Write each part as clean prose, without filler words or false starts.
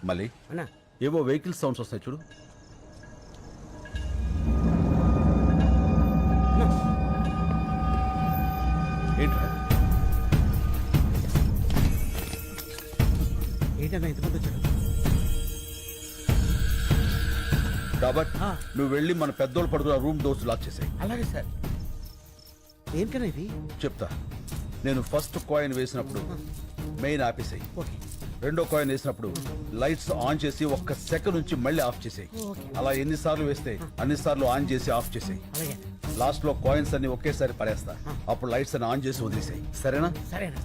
మళ్ళీ ఏవో vehicle sounds వస్తాయి చూడు. ఏంట్రా ఏంటన్నా ఇంతమంది వచ్చారు? రాబర్ట్, నువ్వు వెళ్ళి మన పెద్దోళ్ళు పడుకున్న రూమ్ డోర్స్ లాక్ చేసాయి. అలాగే సార్. ఏంటన్నా ఇది? చెప్తా. నేను ఫస్ట్ కాయిన్ వేసినప్పుడు మెయిన్ ఆపేసాయి. ఓకే. రెండో కాయిన్ వేసినప్పుడు లైట్స్ ఆన్ చేసి 1 సెకండ్ నుంచి మళ్ళీ ఆఫ్ చేసాయి. అలా ఎన్నిసార్లు వేస్తే అన్నిసార్లు ఆన్ చేసి ఆఫ్ చేసాయి. అలాగే. లాస్ట్ లో కాయిన్స్ అన్ని ఒకేసారి పడేస్తా. అప్పుడు లైట్స్ అన్ని ఆన్ చేసి వదిలేసాయి. సరేనా? సరేనా.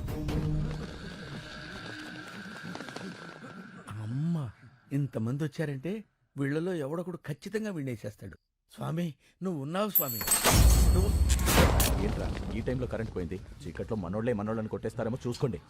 అమ్మా, ఇంతమంది వచ్చారంటే వీళ్ళలో ఎవడొకడు ఖచ్చితంగా వినేసేస్తాడు. స్వామి, నువ్వు ఉన్నావు స్వామి. నువ్వు ఏంట్రా ఈ టైంలో కరెంట్ పోయింది? చీకట్లో మనోళ్ళని కొట్టేస్తారేమో చూసుకోండి.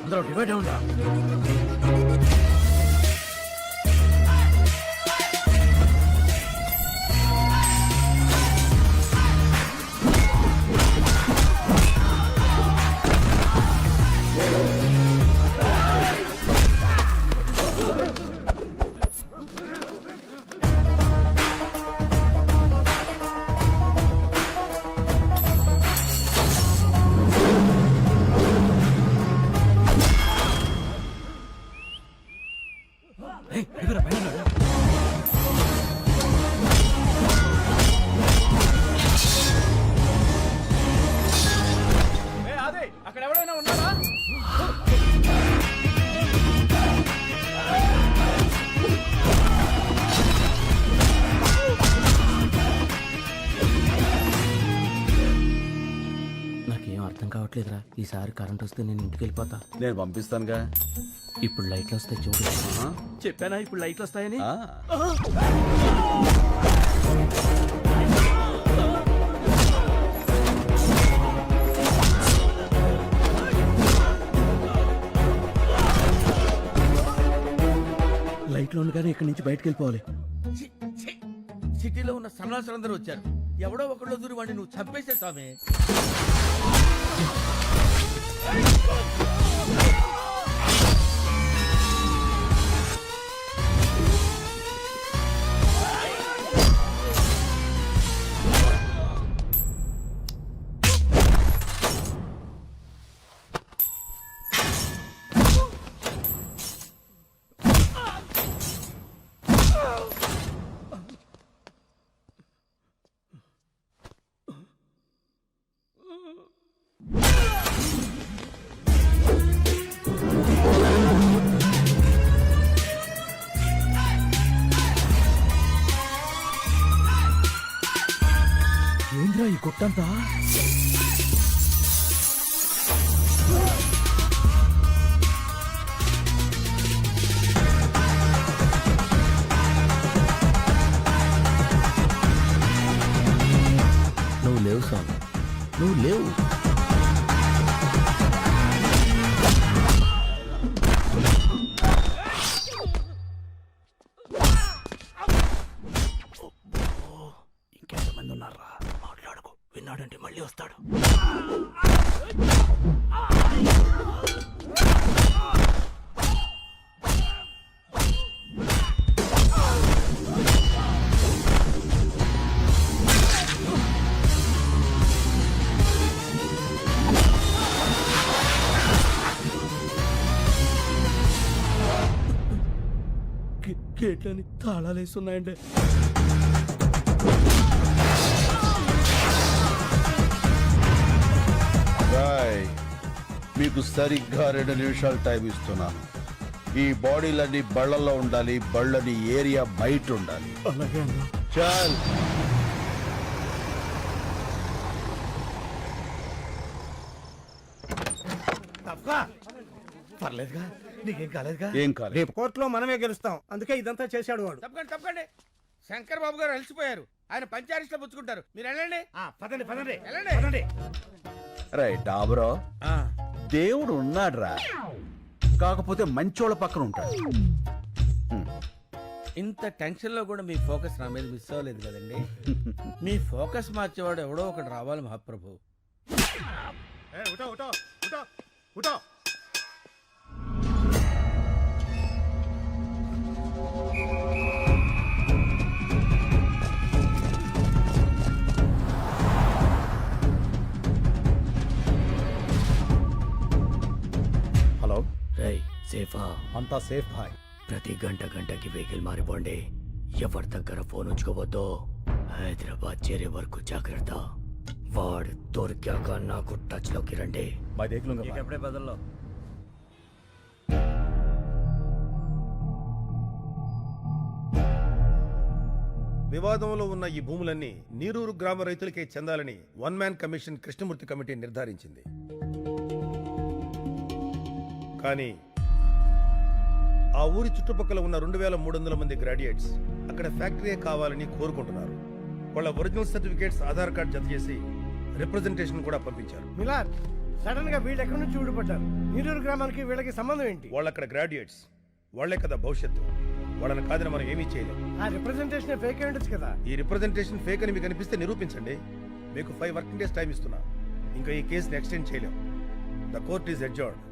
అందరూ డివైడ్ అవునా? అక్కడ ఎవరైనా ఉన్నారా? నాకేం అర్థం కావట్లేదురా. ఈసారి కరెంట్ వస్తే నేను ఇంటికి వెళ్ళిపోతా. నేను పంపిస్తానుగా. ఇప్పుడు లైట్లు వస్తాయి చూడు. చెప్పానా ఇప్పుడు లైట్లు వస్తాయని? లైట్లు ఉండగానే ఇక్కడి నుంచి బయటకు వెళ్ళిపోవాలి. సిటీలో ఉన్న సన్నాసులందరూ వచ్చారు. ఎవడో ఒకళ్ళు దూరి వాడిని నువ్వు చంపేసే స్వామి. ఏంద్రా ఈ గుట్టంతా? నువ్వు లేవు స్వామి, నువ్వు లేవు. ఇంకెంతమంది ఉన్నారా? మాట్లాడకు, విన్నాడంటే మళ్ళీ వస్తాడు. గేట్లని తాళాలేస్తున్నాయండి. మీకు సరిగ్గా 2 నిమిషాలు టైం ఇస్తున్నాను. ఈ బాడీలన్నీ బళ్ళల్లో ఉండాలి, బళ్ళని ఏరియా బయట ఉండాలి. చాల్ పర్లేదుగా, నీకేం కాలేదుగా? ఏం కాదు. రేపు కోర్టులో మనమే గెలుస్తాం, అందుకే ఇదంతా చేశాడు వాడు. తప్పకండి తప్పకండి, శంకర్ బాబు గారు అలసిపోయారు, ఆయన పంచారిస్ట్లో పుచ్చుకుంటారు. మీరు వెళ్ళండి. పదండి పదండి వెళ్ళండి. పదండి. రైట్ డాబరో, దేవుడు ఉన్నాడురా, కాకపోతే మంచోళ్ళ పక్కన ఉంటాడు. ఇంత టెన్షన్ లో కూడా మీ ఫోకస్ నా మీద మిస్ అవ్వలేదు కదండి. మీ ఫోకస్ మార్చేవాడు ఎవడో ఒకటి రావాలి మహాప్రభు. హలో, రై సేఫా? అంతా సేఫ్ భాయ్. ప్రతి గంటకి వెహికల్ మారిపోండి. ఎవరి దగ్గర ఫోన్ ఉంచుకోవద్దు. హైదరాబాద్ చేరే వరకు జాగ్రత్త. వాడు దొరికాక నాకు టచ్ లోకి రండి. ఎప్పుడే బదుల్లో వివాదంలో ఉన్న ఈ భూములన్నీ నీరూరు గ్రామ రైతులకే చెందాలని one man commission Krishnamurthy committee నిర్ధారించింది. కానీ ఆ ఊరి చుట్టుపక్కల ఉన్న 2300 మంది గ్రాడ్యుయేట్స్ అక్కడ ఫ్యాక్టరీ కావాలని కోరుకుంటున్నారు. వాళ్ళ ఒరిజినల్ సర్టిఫికేట్స్, ఆధార్ కార్డ్ జత చేసి రిప్రజెంటేషన్ కూడా పంపించారు. మిలాద్, సడన్ గా వీళ్ళు ఎక్కడి నుంచి ఊడిపడ్డారు? నీరూరు గ్రామానికి వీళ్ళకి సంబంధం ఏంటి? వాళ్ళు అక్కడ గ్రాడ్యుయేట్స్, వాళ్లే కదా భవిష్యత్తు. వాళ్ళని కాదని మనం ఏమీ చేయలేం. ఆ రిప్రజెంటేషన్ ఫేక్ అయి ఉండొచ్చు కదా. ఈ రిప్రజెంటేషన్ ఫేక్ అని మీకు అనిపిస్తే నిరూపించండి. మీకు 5 వర్కింగ్ డేస్ టైం ఇస్తున్నా. ఇంకా ఈ కేసుని ఎక్స్టెండ్ చేయలేం. The court is adjourned.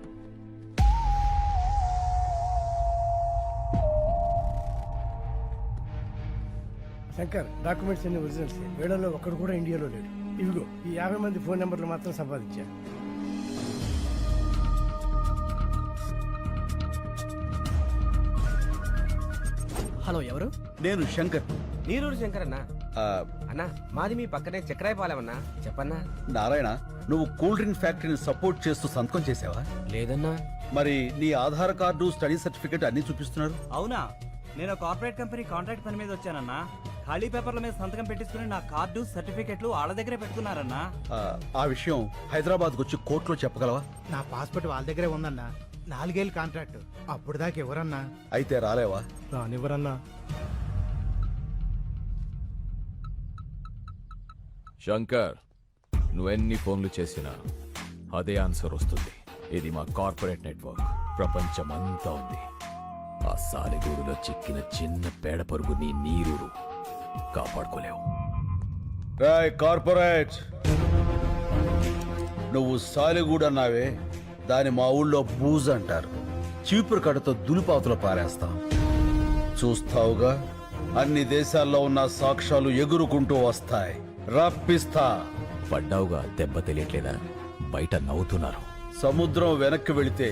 Shankar, documents అన్ని ఒరిజినల్స్. వీళ్ళలో ఒక్కడు కూడా ఇండియాలో లేడు. ఇవిగో ఈ 50 మంది ఫోన్ నెంబర్లు మాత్రం సంపాదించా. హలో, ఎవరు? నేను శంకర్. నీరూరు శంకర్ అన్నా. ఆ, అన్నా, మాది మీ పక్కనే చక్రాయపాలెమన్నా. చెప్పన్నా. నారాయణ, నువ్వు కూల్ డ్రింక్ ఫ్యాక్టరీని సపోర్ట్ చేస్తూ సంతకం చేసావా? లేదన్నా. మరి నీ ఆధార్ కార్డు, స్టడీ సర్టిఫికేట్ అన్ని చూపిస్తున్నారు. అవునా? నేను కార్పొరేట్ కంపెనీ కాంట్రాక్ట్ పని మీద వచ్చానన్నా. ఖాళీ పేపర్ల మీద సంతకం పెట్టించుకుని నా కార్డు, సర్టిఫికెట్లు వాళ్ళ దగ్గరే పెట్టుకున్నారన్నా. ఆ విషయం హైదరాబాద్కి వచ్చి కోర్టులో చెప్పగలవా? నా పాస్పోర్ట్ వాళ్ళ దగ్గరే ఉందన్నా. 4 ఏళ్ళు కాంట్రాక్ట్, అప్పుడు దాకా ఎవరన్నా? అయితే రాలేవా? రానివ్వరన్నా. శంకర్, నువ్వెన్ని ఫోన్లు చేసినా అదే ఆన్సర్ వస్తుంది. ఇది మా కార్పొరేట్ నెట్వర్క్, ప్రపంచమంతా ఉంది. ఆ సాలిగూడులో చిక్కిన చిన్న పేడ పరుగు నీ నీరూరు కాపాడుకోలేవు. రాయ్ కార్పొరేట్, నువ్వు సాలిగూడ అన్నావే, దాని మా ఊళ్ళో బూజ్ అంటారు. చీపురు కడతో దులిపాతులు పారేస్తాం. చూస్తావుగా, అన్ని దేశాల్లో ఉన్న సాక్ష్యాలు ఎగురుకుంటూ వస్తాయి. రప్పిస్తా. పడ్డావుగా, దెబ్బ తెలియట్లేదా? బయట నవ్వుతున్నారు. సముద్రం వెనక్కి వెళితే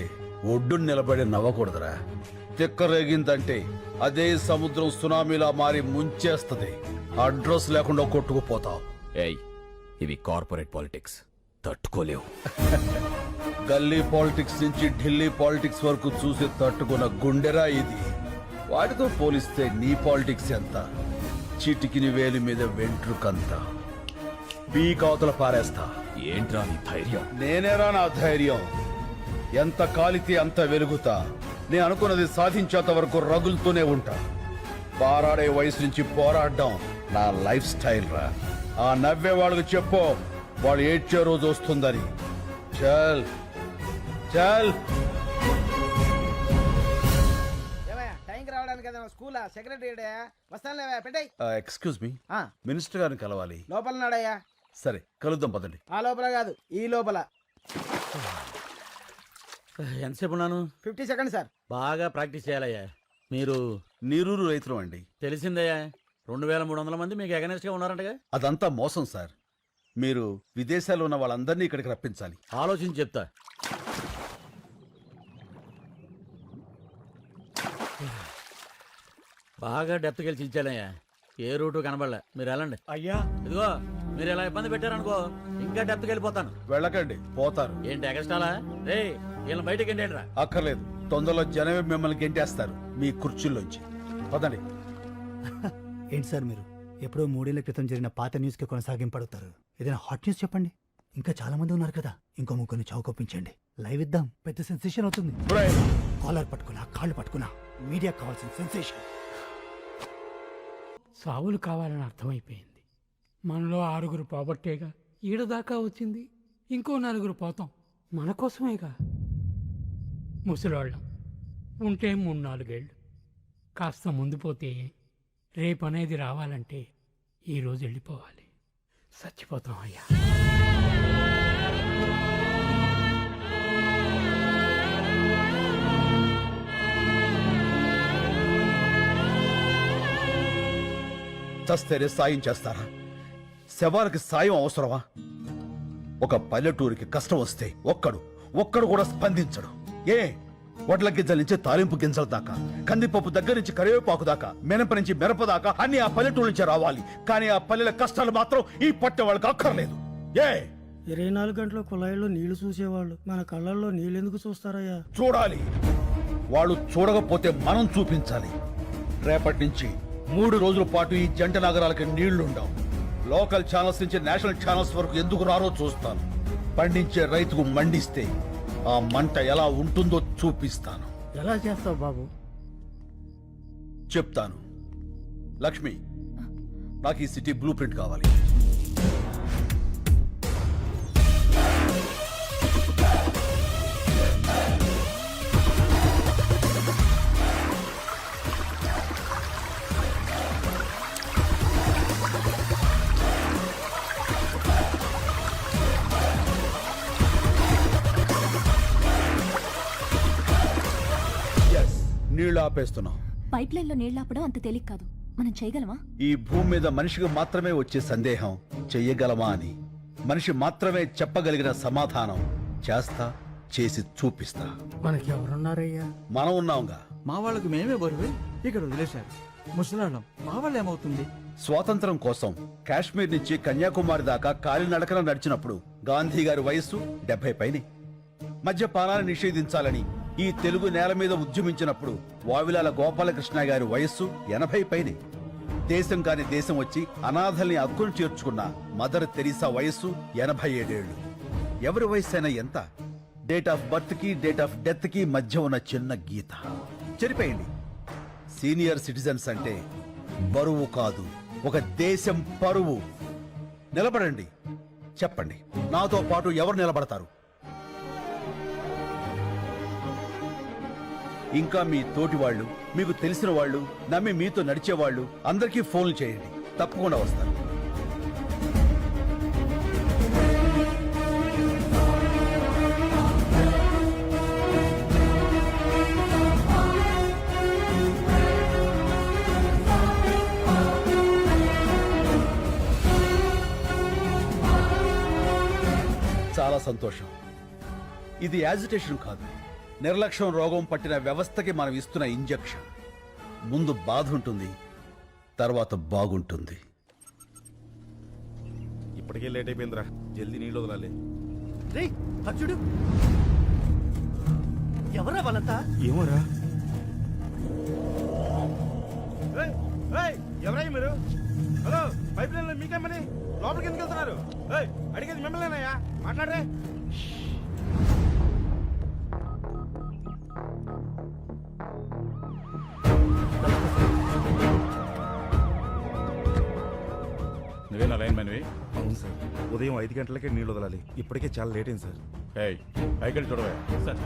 ఒడ్డు నిలబడి నవ్వకూడదురా. తిక్కరేగిందంటే అదే సముద్రం సునామీలా మారి ముంచేస్తది. అడ్రస్ లేకుండా కొట్టుకుపోతావు. ఏయ్, ఇవి కార్పొరేట్ పాలిటిక్స్, తట్టుకోలేవు. గల్లీ పాలిటిక్స్ నుంచి ఢిల్లీ పాలిటిక్స్ వరకు చూసి తట్టుకున్న గుండెరా ఇది. వాటితో పోలిస్తే నీ పాలిటిక్స్ ఎంత? చిటికిని వేలి మీద వెంట్రుకంత. పీకావతల పారేస్తా. ఏంట్రా నీ ధైర్యం? నేనేరా నా ధైర్యం. ఎంత కాలితే అంత వెలుగుతా. నేను అనుకున్నది సాధించేంత వరకు రగులుతూనే ఉంటా. పారాడే వయసు నుంచి పోరాడడం నా లైఫ్ స్టైల్ రా. ఆ నవ్వే వాళ్ళకి చెప్పు, వాళ్ళు ఏడ్చే రోజు వస్తుందని. చల్ చల్. టైంకి రావడానికి ఏదైనా స్కూలా? సెక్రటరీ వస్తాను లేవా? పెట్టాయి. ఎక్స్క్యూజ్ మీ, మినిస్టర్ గారిని కలవాలి. లోపల నాడయ్యా. సరే కలుద్దాం పదండి. ఆ లోపల కాదు, ఈ లోపల. ఎంతసేపు ఉన్నాను? 50 సెకండ్స్ సార్. బాగా ప్రాక్టీస్ చేయాలయ్యా. మీరు నీరూరు రైతులు అండి. తెలిసిందయ్యా, 2300 మంది మీకు అగనెస్ట్ గా ఉన్నారంటగా. అదంతా మోసం సార్. మీరు విదేశాల్లో ఉన్న వాళ్ళందరినీ ఇక్కడికి రప్పించాలి. ఆలోచించి చెప్తా. బాగా డెప్త్కి వెళ్ళి చించాలయ్యా. ఏ రూటు కనబడలే. మీరు వెళ్ళండి. అయ్యా, ఇదిగో, మీరు ఇలా ఇబ్బంది పెట్టారనుకో, ఇంకా డెప్త్కి వెళ్ళిపోతాను. వెళ్ళకండి, పోతారు. ఏంటి ఎగస్టాలా? రే, వీళ్ళని బయటకి ఎండేట్రా. అక్కర్లేదు, తొందరలో జనమే మిమ్మల్ని గెంటేస్తారు మీ కుర్చీల్లోంచి. పదండి. ఏంటి సార్ మీరు ఎప్పుడో 3 ఏళ్ల క్రితం జరిగిన పాత న్యూస్ కి కొనసాగింపడుతారు? ఏదైనా హాట్ న్యూస్ చెప్పండి. ఇంకా చాలా మంది ఉన్నారు కదా, ఇంకో ముగ్గురిని చౌకొప్పించండి. లైవ్ ఇద్దాం, పెద్ద సెన్సేషన్ అవుతుంది. ఒరేయ్, కాలర్ పట్టుకున్నా, కాళ్ళు పట్టుకున్నా, మీడియా కావాల్సిన సెన్సేషన్. సావులు కావాలని అర్థమైపోయింది. మనలో 6 పోబట్టేగా ఈడదాకా వచ్చింది. ఇంకో 4 పోతాం, మన కోసమేగా. ముసలోళ్ళం ఉంటే 3-4 ఏళ్ళు, కాస్త ముందు పోతే రేపు అనేది రావాలంటే ఈరోజు వెళ్ళిపోవాలి. చచ్చిపోతాం అయ్యా. చస్తేనే సాయం చేస్తారా? శవాలకి సాయం అవసరమా? ఒక పల్లెటూరికి కష్టం వస్తే ఒక్కడు కూడా స్పందించడు. ఏ వడ్ల గింజల నుంచి తాలింపు గింజల దాకా, కందిపప్పు దగ్గర నుంచి కరివేపాకు దాకా, మినప నుంచి మిరప దాకా అన్ని ఆ పల్లెటూరు నుంచి రావాలి. కానీ ఆ పల్లెల కష్టాలు మాత్రం ఈ పట్టె వాళ్ళకి అక్కర్లేదు. ఏ 24 గంటల కుళాయిలో నీళ్లు చూసేవాళ్ళు మన కళ్ళల్లో నీళ్ళు ఎందుకు చూస్తారయ్యా? చూడాలి. వాళ్ళు చూడకపోతే మనం చూపించాలి. రేపటి నుంచి 3 రోజుల పాటు ఈ జంట నగరాలకి నీళ్లుండవు. లోకల్ ఛానల్స్ నుంచి నేషనల్ ఛానల్స్ వరకు ఎందుకు రారో చూస్తాను. పండించే రైతుకు మండిస్తే ఆ మంట ఎలా ఉంటుందో చూపిస్తాను. ఎలా చేస్తావు బాబు? చెప్తాను. లక్ష్మి, నాకు ఈ సిటీ బ్లూ ప్రింట్ కావాలి. నీళ్లు ఆపేస్తున్నాం. పైప్ లైన్ లో నీళ్లాపడం అంత తేలిక కాదు. మనం చేయగలమా? ఈ భూమి మీద మనిషికి మాత్రమే వచ్చే సందేహం చెయ్యగలమా అని. మనిషి మాత్రమే చెప్పగలిగిన సమాధానం చేస్తా, చేసి చూపిస్తా. మనకి ఎవరున్నారయ్యా? మనం ఉన్నాంగా. మా వాళ్ళకి మేమే బరువే ఇక్కడ వదిలేశారు. ముసలాళ్ళం మా వాళ్ళు ఏమవుతుంది? స్వాతంత్రం కోసం కాశ్మీర్ నుంచి కన్యాకుమారి దాకా కాలినడకన నడిచినప్పుడు గాంధీ గారి వయస్సు 70 పైనే. మద్యపానాన్ని నిషేధించాలని ఈ తెలుగు నేల మీద ఉద్యమించినప్పుడు వావిలాల గోపాలకృష్ణ గారి వయస్సు 80 పైనే. దేశం కాని దేశం వచ్చి అనాథల్ని అక్కును చేర్చుకున్న మదర్ తెరీసా వయస్సు 87 ఏళ్లు. ఎవరి వయస్సు అయినా ఎంత? డేట్ ఆఫ్ బర్త్ కి డేట్ ఆఫ్ డెత్ కి మధ్య ఉన్న చిన్న గీత చెరిపేయండి. సీనియర్ సిటిజన్స్ అంటే బరువు కాదు, ఒక దేశం పరువు. నిలబడండి, చెప్పండి, నాతో పాటు ఎవరు నిలబడతారు? ఇంకా మీ తోటి వాళ్ళు, మీకు తెలిసిన వాళ్ళు, నమ్మి మీతో నడిచేవాళ్ళు అందరికీ ఫోన్లు చేయండి. తప్పకుండా వస్తారు. చాలా సంతోషం. ఇది యాజిటేషన్ కాదు, నిర్లక్ష్యం రోగం పట్టిన వ్యవస్థకి మనం ఇస్తున్న ఇంజెక్షన్. ముందు బాధ ఉంటుంది, తర్వాత బాగుంటుంది. ఇప్పటికే లేట్ అయిపోయిందిరా, జల్దీ నీళ్ళు వదలాలి. చూడు, ఎవరా వాళ్ళంతా? ఏమోరా. ఎవరయ్య మీరు? హలో, పైప్ లైన్ లో మీకేమని లోపలికి ఎందుకు వెళ్తున్నారు? అడిగేది మిమ్మల్నేనయ్యా, మాట్లాడరే. నువ్వేనా లైన్ మ్యాన్వి? అవును సార్, ఉదయం 5 గంటలకే నీళ్ళు వదలాలి. ఇప్పటికే చాలా లేట్ అయింది సార్. పైకి చూడవా సార్.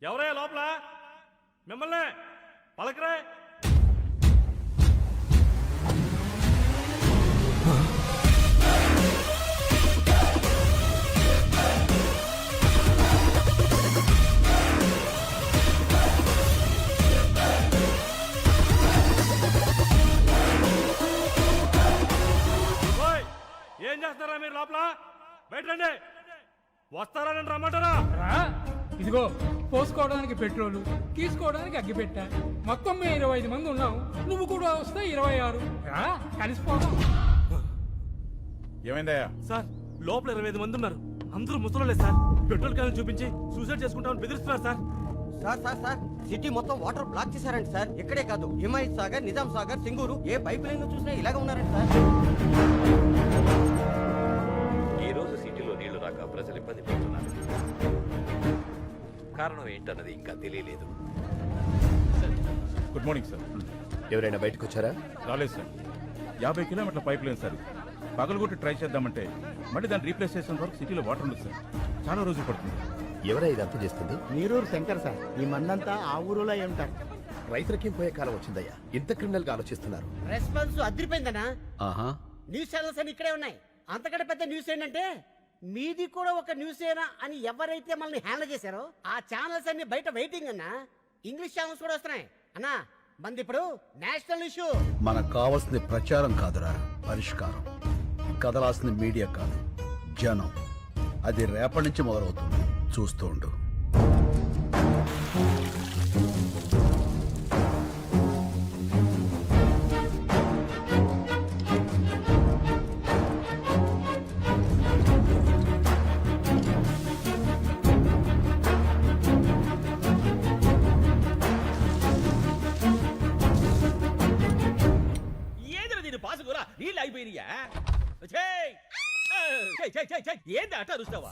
ఎవరయ్యా లోపల? మిమ్మల్ని పలకరే. ఏం చేస్తారా మీరు లోపల? బయట రండి. వస్తారా రమ్మంటారా? ఇదిగో పోసుకోవడానికి పెట్రోలు, తీసుకోవడానికి అగ్గిపెట్ట. మొత్తం మేము 25 మంది ఉన్నాం. నువ్వు కూడా వస్తే 26. కలిసిపోదాం. ఏమైందయ్యా? సార్ లోపల 25 మంది ఉన్నారు. అందరూ ముసలోళ్ళే సార్. పెట్రోల్ క్యాన్ చూపించి సూసైడ్ చేసుకుంటామని బెదిరిస్తున్నారు సార్. సార్ సిటీ మొత్తం వాటర్ బ్లాక్ చేశారంట సార్. ఇక్కడే కాదు, హిమాయత్ సాగర్, నిజాం సాగర్, సింగూరు ఏ పైప్ లైన్ చూసినా ఇలాగే ఉన్నారంట సార్. ఈ రోజు సిటీలో నీళ్లు రాక ప్రజలు ఇబ్బంది పడుతున్నారు. కారణం ఏంటన్నది ఇంకా తెలియలేదు. Good morning sir. ఎవరైనా బయటకు వచ్చారా? రాలేదు సార్. 50 కిలోమీటర్ల పైప్ లైన్ సార్. పగలగొట్టి ట్రై చేద్దామంటే మళ్ళీ దాన్ని రీప్లేస్ చేసిన వరకు సిటీలో వాటర్ ఉండదు సార్. చాలా రోజులు పడుతుంది. ఎవరై ఇదంతా చేస్తుంది? నీరూరు శంకర్ సార్. ఈ మందంతా ఆ ఊరిలో ఉంటారు. రైతులకి పోయే కాలం వచ్చిందయ్యా. ఇంత క్రిమినల్ గా ఆలోచిస్తున్నారు. రెస్పాన్స్ అదిరిపోయిందనా? ఆహా, న్యూస్ ఛానల్స్ అని ఇక్కడే ఉన్నాయి. అంతకంటే పెద్ద న్యూస్ ఏంటంటే మీది కూడా ఒక న్యూస్ ఏనా అని ఎవరైతే మనల్ని హ్యాండిల్ చేశారో ఆ ఛానల్స్ అన్ని బయట వెయిటింగ్ అన్నా. ఇంగ్లీష్ ఛానల్స్ కూడా వస్తున్నాయి అన్నా. మంది ఇప్పుడు నేషనల్ ఇష్యూ. మనకు కావాల్సింది ప్రచారం కాదురా, పరిష్కారం. కదలాల్సింది మీడియా కాదు, జనం. అది రేపటి నుంచి మొదలవుతుంది. చూస్తూ ఉండు. ఏంద్ర దీని పాసుకురా నీళ్ళు అయిపోయినాయా? ఏంది అట్ట అరుస్తావా?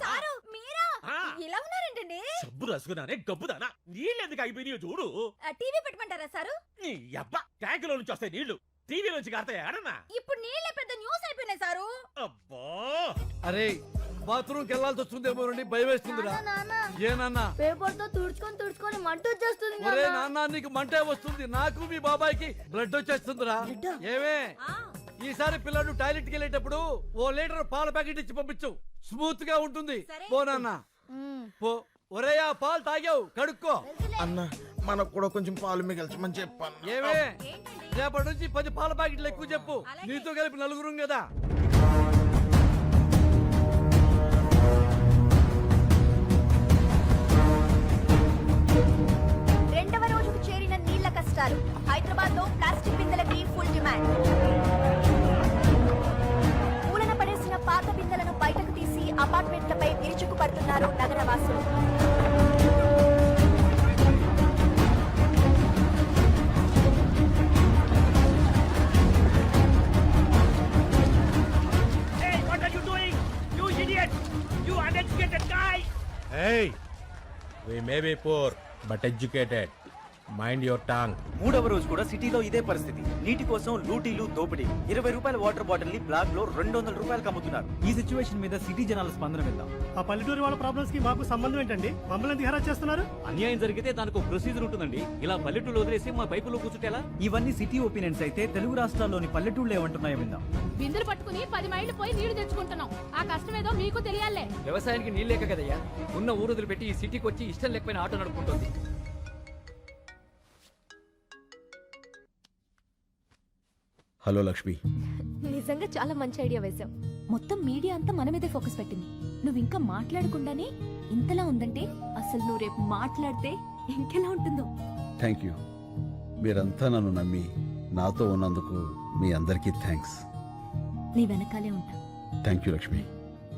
ఇలా ఉన్నారేంటండి? సబ్బు రసుకున్నానే గబ్బుదానా. నీళ్ళు ఎందుకు అయిపోయినాయో చూడు. టీవీ పెట్టమంటారా సారు? నీ అబ్బా ట్యాంకులో నుంచి వస్తాయి నీళ్లు, టీవీ నుంచి కారుతాయి ఆడన్నా. ఇప్పుడు నీళ్ళే పెద్ద న్యూస్ అయిపోయినాయి సారు. అబ్బా అరే బాత్రూమ్కి వెళ్ళాల్సి వస్తుందేమో భయం వేస్తుందిరా. ఏ నాన్న? పేపర్ తో తుడుచుకొని మంట వచ్చేస్తుంది. ఒరే నాన్న, నీకు మంటే వస్తుంది. నాకు మీ బాబాయ్కి బ్లడ్ వచ్చేస్తుందిరా. ఏమే ఈసారి పిల్లడు టాయిలెట్ కి వెళ్ళేటప్పుడు 1 లీటర్ పాల ప్యాకెట్ ఇచ్చి పంపించు. స్మూత్ గా ఉంటుంది. పో నాన్న పో. ఒరే ఆ పాలు తాగావు, కడుక్కో. అన్న మనకు కూడా కొంచెం పాలు మిగల్చమని చెప్పాను. ఏమే రేపటి నుంచి 10 పాల ప్యాకెట్లు ఎక్కువ చెప్పు. నీతో కలిపి 4 కదా. రెండవ రోజుకు చేరిన నీళ్ల కష్టాలు. హైదరాబాద్ లో ప్లాస్టిక్ బిందెలకి ఫుల్ డిమాండ్. మూలన పడేసిన పాత బిందెలను బయటకు తీసి అపార్ట్మెంట్లపై విరుచుకు పడుతున్నారు నగరవాసులు. Hey, we may be poor but educated. Mind your tongue. 3వ రోజు కూడా సిటీలో ఇదే పరిస్థితి. నీటి కోసం లూటీలు, దోపిడీ. 20 రూపాయల వాటర్ బాటిల్ ని బ్లాక్ లో 200 రూపాయలకు అమ్ముతున్నారు. ఈ సిచ్యువేషన్ మీద సిటీ జనాల స్పందన విందాం. ఆ పల్లెటూరు వాళ్ళ ప్రాబ్లమ్స్ కి మాకు సంబంధం ఏంటండి? మమ్మల్ని ఎందుకు హెరాస్ చేస్తున్నారు? అన్యాయం జరిగితే దానికి ఒక ప్రొసీజర్ ఉంటుందండి. ఇలా పల్లెటూళ్ళు వదిలేసి మా పైపులో కూర్చుంటేలా? ఇవన్నీ సిటీ ఒపీనియన్స్ అయితే తెలుగు రాష్ట్రాల్లోని పల్లెటూళ్ళు ఏమంటున్నాయో విందాం. బిందులు పట్టుకుని 10 మైళ్ళు పోయి నీళ్లు తెచ్చుకుంటున్నాం. ఆ కష్టం ఏదో మీకు తెలియాలే. వ్యవసాయానికి నీళ్ళేక కదయ్యా. ఉన్న ఊరుదులు పెట్టి ఈ సిటీకి వచ్చి ఇష్టం లేకపోయినా ఆటో నడుపుకుంటుంది. హలో లక్ష్మి. నిజంగా చాలా మంచి ఐడియా వేశావు. మొత్తం మీడియా అంతా మన మీదే ఫోకస్ పెట్టింది. నువ్వు ఇంకా మాట్లాడకుండానే ఇంతలా ఉందంటే అసలు నువ్వు రేపు మాట్లాడితే ఇంకెలా ఉంటుందో. Thank you. మీరంతా నన్ను నమ్మి నాతో ఉన్నందుకు మీ అందరికీ థ్యాంక్స్. నీ వెనకాలే ఉంటా. Thank you Lakshmi.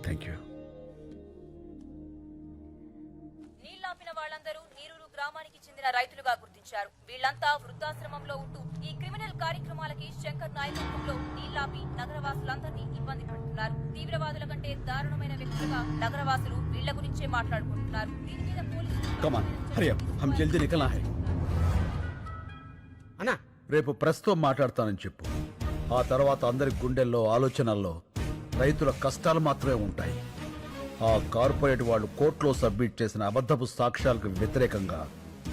Thank you. నీళ్లాపిన వాళ్ళందరూ నీరూరు గ్రామానికి చెందిన రైతులుగా గుర్తించారు. వీళ్లంతా వృద్ధాశ్రమంలో ఉంటూ ఈ క్రిమినల్ కార్యక్రమాలకి శంకర్ నాయకత్వంలో నీళ్లాపి నగరవాసులందరినీ ఇబ్బంది పెడుతున్నారు. తీవ్రవాదుల కంటే దారుణమైన వ్యక్తులుగా నగరవాసులు వీళ్ల గురించే మాట్లాడుకుంటున్నారు. దీని మీద అన్నా రేపు ప్రెస్తో మాట్లాడతానని చెప్పు. ఆ తర్వాత అందరి గుండెల్లో, ఆలోచనల్లో రైతుల కష్టాలు మాత్రమే ఉంటాయి. ఆ కార్పొరేట్ వాళ్ళు కోర్టులో సబ్మిట్ చేసిన అబద్ధపు సాక్ష్యాలకు వ్యతిరేకంగా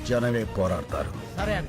జనమే పోరాడతారు. సరే అన్న.